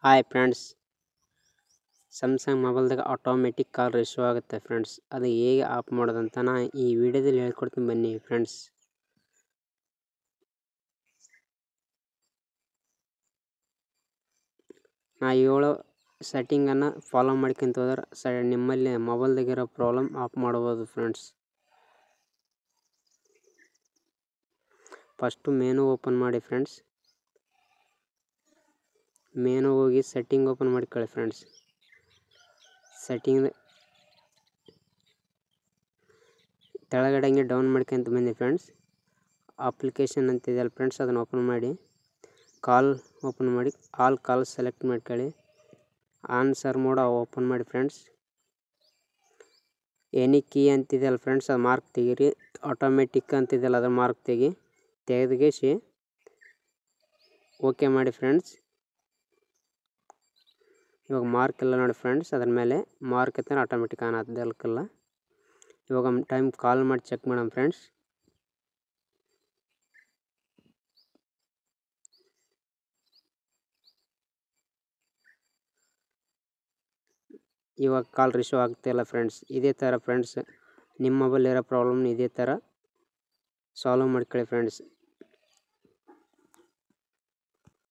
Hi friends, Samsung ಮೊಬೈಲ್ದಾಗ automatic call receive ಆಗುತ್ತೆ friends. ಅದು ಹೇಗೆ ಆಫ್ ಮಾಡೋದಂತ ನಾ ಈ ವಿಡಿಯೋದಲ್ಲಿ ಹೇಳ್ಕೊಡ್ತೀನಿ ಬನ್ನಿ ಫ್ರೆಂಡ್ಸ್. ನಾ ಹೇಳೋ ಸೆಟ್ಟಿಂಗನ್ನು ಫಾಲೋ ಮಾಡ್ಕೊಂತ ಹೋದ್ರೆ ನಿಮ್ಮಲ್ಲಿ ಮೊಬೈಲ್ದಾಗಿರೋ ಪ್ರಾಬ್ಲಮ್ ಆಫ್ ಮಾಡ್ಬೋದು ಫ್ರೆಂಡ್ಸ್. ಫಸ್ಟು ಮೆನು ಓಪನ್ ಮಾಡಿ ಫ್ರೆಂಡ್ಸ್. ಮೆನು ಹೋಗಿ ಸೆಟ್ಟಿಂಗ್ ಓಪನ್ ಮಾಡ್ಕೊಳ್ಳಿ ಫ್ರೆಂಡ್ಸ್. ಸೆಟ್ಟಿಂಗ್ ಕೆಳಗಡೆ ಹಂಗೆ ಡೌನ್ ಮಾಡ್ಕೊಂತ ಬನ್ನಿ ಫ್ರೆಂಡ್ಸ್. ಅಪ್ಲಿಕೇಶನ್ ಅಂತಿದೆಯಲ್ಲ ಫ್ರೆಂಡ್ಸ್, ಅದನ್ನು ಓಪನ್ ಮಾಡಿ. ಕಾಲ್ ಓಪನ್ ಮಾಡಿ, ಆಲ್ ಕಾಲ್ ಸೆಲೆಕ್ಟ್ ಮಾಡ್ಕೊಳ್ಳಿ. ಆನ್ಸರ್ ಮೋಡ್ ಓಪನ್ ಮಾಡಿ ಫ್ರೆಂಡ್ಸ್. ಎನಿ ಕೀ ಅಂತಿದೆಯಲ್ಲ ಫ್ರೆಂಡ್ಸ್, ಅದು ಮಾರ್ಕ್ ತೆಗೀರಿ. ಆಟೋಮೆಟಿಕ್ ಅಂತಿದೆಯಲ್ಲ ಅದ್ರ ಮಾರ್ಕ್ ತೆಗೆದಿಸಿ ಓಕೆ ಮಾಡಿ ಫ್ರೆಂಡ್ಸ್. ಇವಾಗ ಮಾರ್ಕ್ ಇಲ್ಲ ನೋಡಿ ಫ್ರೆಂಡ್ಸ್, ಅದ್ರ ಮೇಲೆ ಮಾರ್ಕ್ ಐತೆ ಆಟೋಮೆಟಿಕ್ ಆನ್ ಆಗ್ತದಲ್ಲ. ಇವಾಗ ಟೈಮ್ ಕಾಲ್ ಮಾಡಿ ಚೆಕ್ ಮಾಡೋಣ ಫ್ರೆಂಡ್ಸ್. ಇವಾಗ ಕಾಲ್ ರಿಸೀವ್ ಆಗ್ತಾಯಿಲ್ಲ ಫ್ರೆಂಡ್ಸ್. ಇದೇ ಥರ ಫ್ರೆಂಡ್ಸ್ ನಿಮ್ಮ ಮೊಬೈಲ್ ಇರೋ ಪ್ರಾಬ್ಲಮ್ನ ಇದೇ ಥರ ಸಾಲ್ವ್ ಮಾಡ್ಕೊಳ್ಳಿ ಫ್ರೆಂಡ್ಸ್.